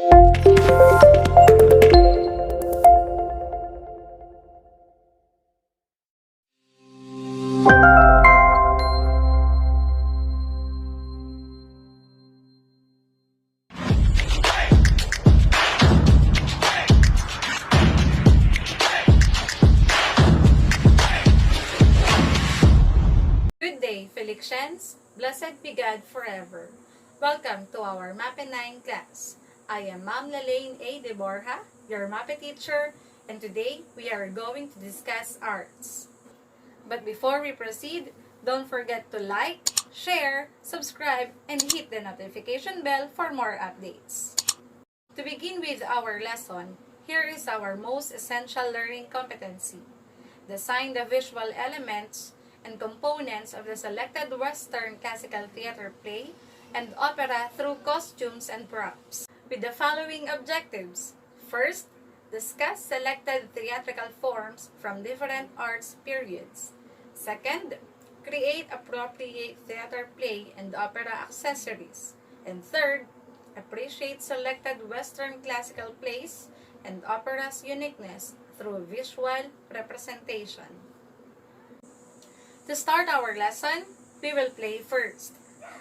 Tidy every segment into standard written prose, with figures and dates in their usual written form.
Good day, Felicians. Blessed be God forever. Welcome to our MAPE 9 class. I am Ma'am LALAINE A. de BORJA, your MAPE teacher, and today we are going to discuss arts. But before we proceed, don't forget to like, share, subscribe, and hit the notification bell for more updates. To begin with our lesson, here is our most essential learning competency. Design the visual elements and components of the selected Western classical theater play and opera through costumes and props, with the following objectives. First, discuss selected theatrical forms from different arts periods. Second, create appropriate theater play and opera accessories. And third, appreciate selected Western classical plays and opera's uniqueness through visual representation. To start our lesson, we will play first.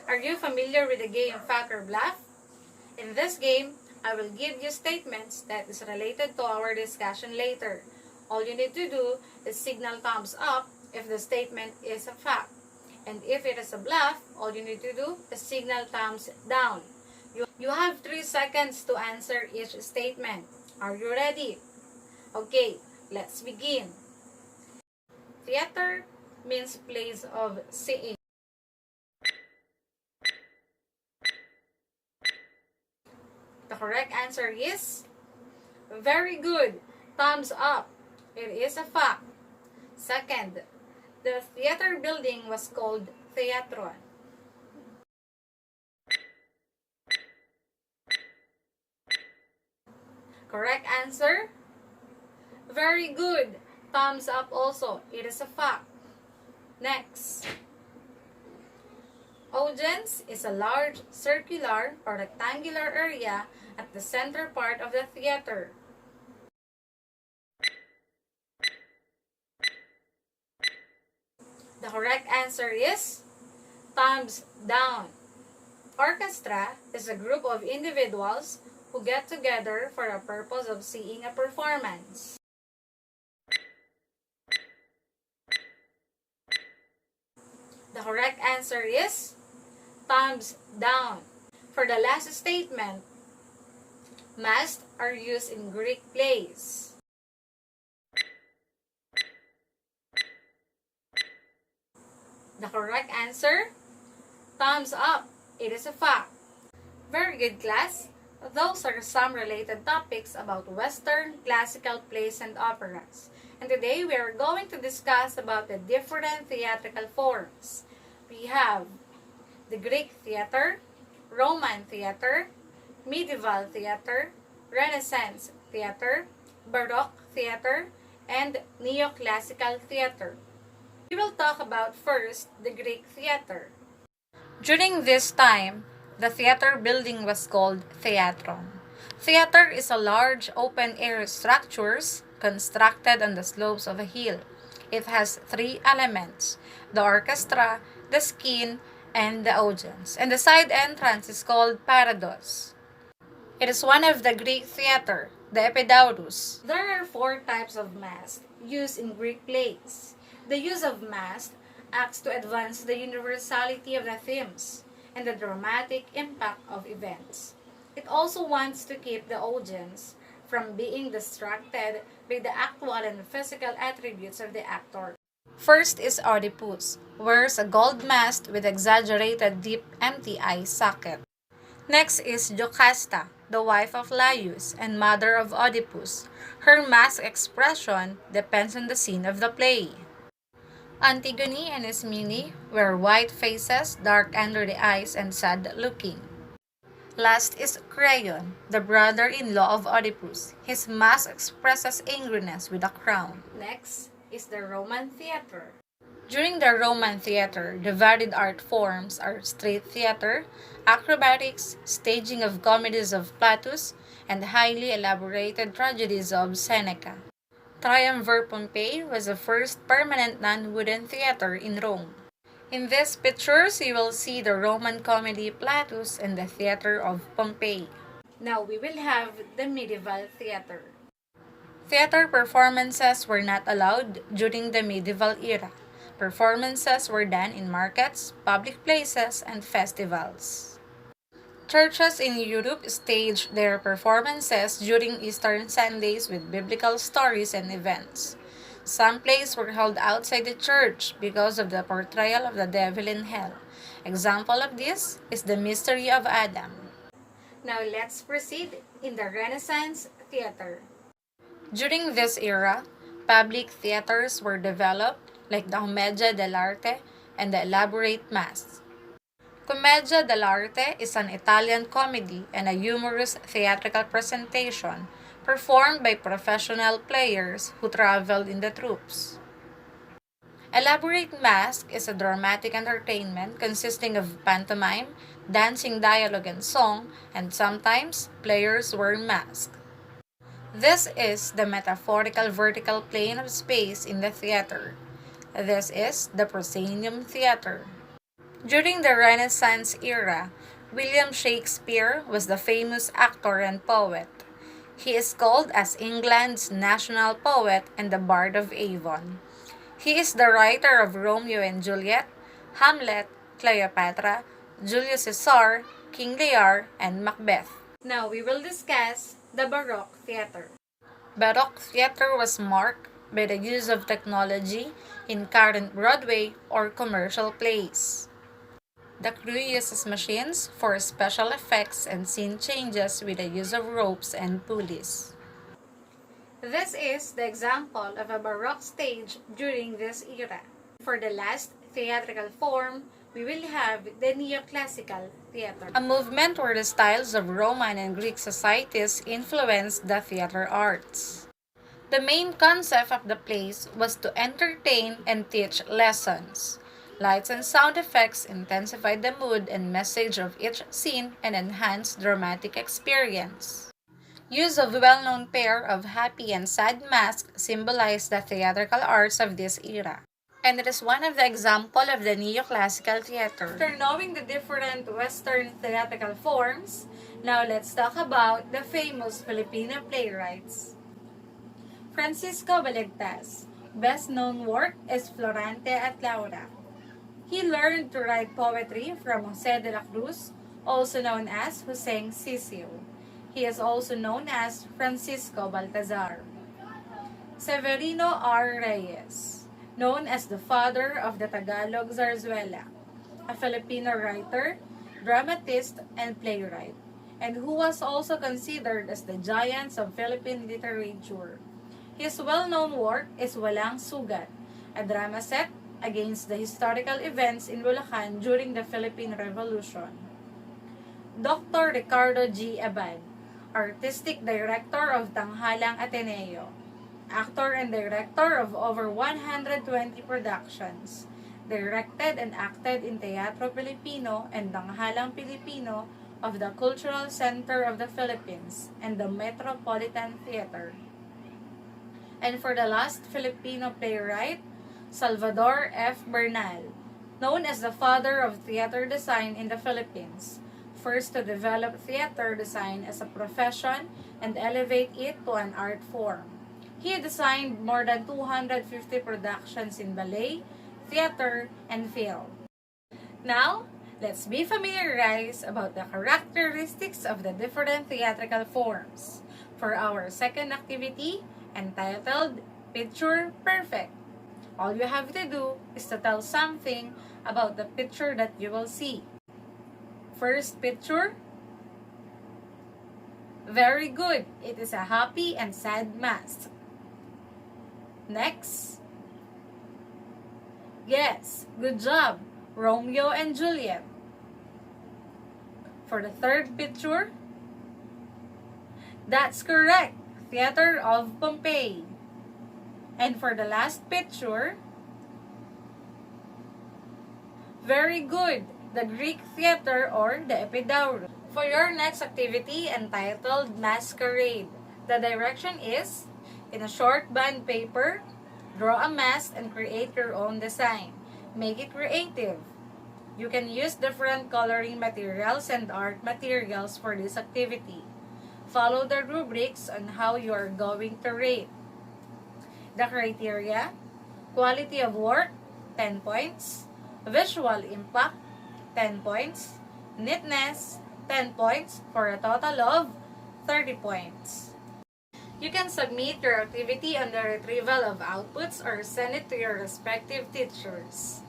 Are you familiar with the game Fact or Bluff? In this game, I will give you statements that is related to our discussion later. All you need to do is signal thumbs up if the statement is a fact. And if it is a bluff, all you need to do is signal thumbs down. You have 3 seconds to answer each statement. Are you ready? Okay, let's begin. Theater means place of seeing. The correct answer is very good. Thumbs up. It is a fact. Second, the theater building was called Theatron. Correct answer? Very good. Thumbs up also. It is a fact. Next. Audience is a large circular or rectangular area at the center part of the theater. The correct answer is thumbs down. Orchestra is a group of individuals who get together for a purpose of seeing a performance. The correct answer is thumbs down. For the last statement, masks are used in Greek plays. The correct answer, thumbs up. It is a fact. Very good, class. Those are some related topics about Western classical plays and operas. And today we are going to discuss about the different theatrical forms. We have the Greek theater, Roman theater, medieval theater, Renaissance theater, Baroque theater, and neoclassical theater. We will talk about first the Greek theater. During this time, the theater building was called Theatron. Theater is a large open-air structures constructed on the slopes of a hill. It has 3 elements: the orchestra, the skin, and the audience. And the side entrance is called parados. It is one of the Greek theater, the epidaurus. There are 4 types of masks used in Greek plays. The use of masks acts to advance the universality of the themes and the dramatic impact of events. It also wants to keep the audience from being distracted by the actual and physical attributes of the actor. First is Oedipus, wears a gold mask with exaggerated deep empty eye socket. Next is Jocasta, the wife of Laius and mother of Oedipus. Her mask expression depends on the scene of the play. Antigone and Ismene wear white faces, dark under the eyes, and sad-looking. Last is Creon, the brother-in-law of Oedipus. His mask expresses angriness with a crown. Next is the Roman theater. During the Roman theater, the varied art forms are street theater, acrobatics, staging of comedies of Plautus, and highly elaborated tragedies of Seneca. Triumvir Pompey was the first permanent non-wooden theater in Rome. In these pictures, you will see the Roman comedy Plautus and the theater of Pompey. Now we will have the medieval theater. Theater performances were not allowed during the medieval era. Performances were done in markets, public places, and festivals. Churches in Europe staged their performances during Easter Sundays with biblical stories and events. Some plays were held outside the church because of the portrayal of the devil in hell. Example of this is the mystery of Adam. Now let's proceed in the Renaissance theater. During this era, public theaters were developed like the Commedia dell'arte and the elaborate masks. Commedia dell'arte is an Italian comedy and a humorous theatrical presentation performed by professional players who traveled in the troops. Elaborate mask is a dramatic entertainment consisting of pantomime, dancing dialogue and song, and sometimes players wear masks. This is the metaphorical vertical plane of space in the theater. This is the proscenium theater. During the Renaissance era, William Shakespeare was the famous actor and poet. He is called as England's national poet and the Bard of Avon. He is the writer of Romeo and Juliet, Hamlet, Cleopatra, Julius Caesar, King Lear, and Macbeth. Now we will discuss the Baroque theater. Baroque theater was marked by the use of technology in current Broadway or commercial plays. The crew uses machines for special effects and scene changes with the use of ropes and pulleys. This is the example of a Baroque stage during this era. For the last theatrical form, we will have the neoclassical theater, a movement where the styles of Roman and Greek societies influenced the theater arts. The main concept of the plays was to entertain and teach lessons. Lights and sound effects intensified the mood and message of each scene and enhanced dramatic experience. Use of well-known pair of happy and sad masks symbolized the theatrical arts of this era. And it is one of the example of the neoclassical theater. After knowing the different Western theatrical forms, now let's talk about the famous Filipino playwrights. Francisco Balagtas. Best known work is Florante at Laura. He learned to write poetry from Jose de la Cruz, also known as Jose Sisio. He is also known as Francisco Baltazar. Severino R. Reyes, known as the father of the Tagalog zarzuela, a Filipino writer, dramatist, and playwright, and who was also considered as the giants of Philippine literature. His well-known work is Walang Sugat, a drama set against the historical events in Bulacan during the Philippine Revolution. Dr. Ricardo G. Abad, Artistic Director of Tanghalang Ateneo, actor and director of over 120 productions, directed and acted in Teatro Pilipino and Tanghalang Pilipino of the Cultural Center of the Philippines and the Metropolitan Theater. And for the last Filipino playwright, Salvador F. Bernal, known as the father of theater design in the Philippines, first to develop theater design as a profession and elevate it to an art form. He designed more than 250 productions in ballet, theater, and film. Now, let's be familiarized about the characteristics of the different theatrical forms for our second activity entitled Picture Perfect. All you have to do is to tell something about the picture that you will see. First picture. Very good. It is a happy and sad mask. Next. Yes, good job. Romeo and Juliet. For the third picture. That's correct. Theater of Pompey. And for the last picture, Very good! The Greek theater or the Epidaurus. For your next activity entitled Masquerade, the direction is, in a short bond paper, draw a mask and create your own design. Make it creative. You can use different coloring materials and art materials for this activity. Follow the rubrics on how you are going to rate. The criteria: quality of work, 10 points. Visual impact, 10 points. Neatness, 10 points for a total of 30 points. You can submit your activity on the retrieval of outputs or send it to your respective teachers.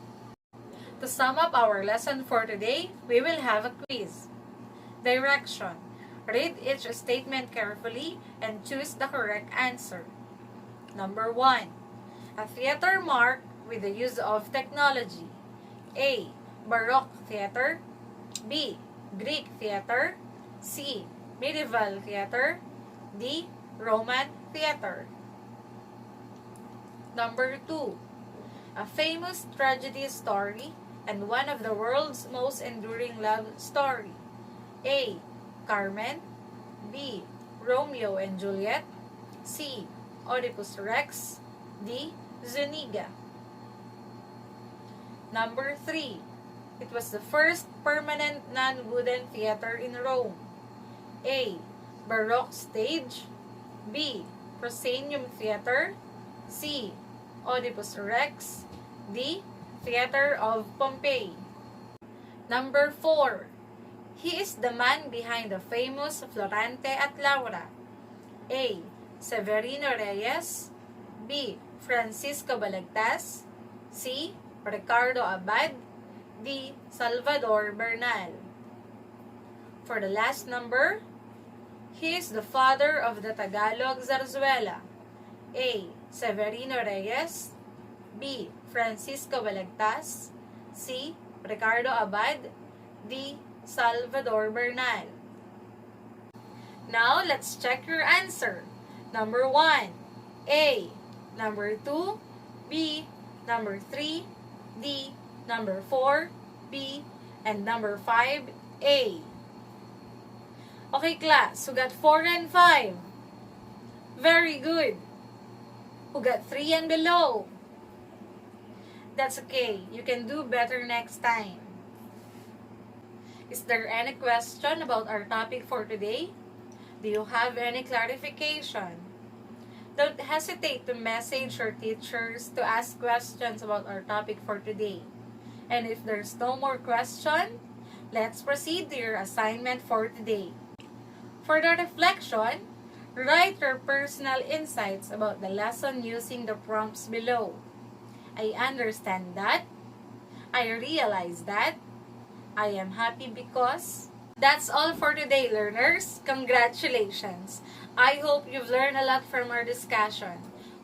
To sum up our lesson for today, we will have a quiz. Direction: read each statement carefully and choose the correct answer. Number 1. A theater marked with the use of technology. A. Baroque theater. B. Greek theater. C. Medieval theater. D. Roman theater. Number 2. A famous tragedy story and one of the world's most enduring love story. A. Carmen. B. Romeo and Juliet. C. Oedipus Rex. D. Zuniga. Number 3. It was the first permanent non-wooden theater in Rome. A. Baroque stage. B. Proscenium theater. C. Oedipus Rex. D. Theater of Pompeii. Number 4. He is the man behind the famous Florante at Laura. A. Severino Reyes. B. Francisco Balagtas. C. Ricardo Abad. D. Salvador Bernal. For the last number, he is the father of the Tagalog zarzuela. A. Severino Reyes. B. Francisco Balagtas. C. Ricardo Abad. D. Salvador Bernal. Now, let's check your answer. Number 1, A. Number 2, B. Number 3, D. Number 4, B. And number 5, A. Okay, class. Who got 4 and 5? Very good. Who got 3 and below? That's okay. You can do better next time. Is there any question about our topic for today? Do you have any clarification? Don't hesitate to message your teachers to ask questions about our topic for today. And if there's no more question, let's proceed to your assignment for today. For the reflection, write your personal insights about the lesson using the prompts below. I understand that. I realize that. I am happy because. That's all for today, learners. Congratulations! I hope you've learned a lot from our discussion.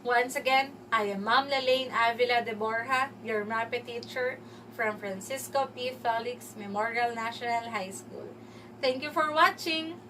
Once again, I am Ma'am LALAINE Avila de Borja, your MAPE teacher from Francisco P. Felix Memorial National High School. Thank you for watching!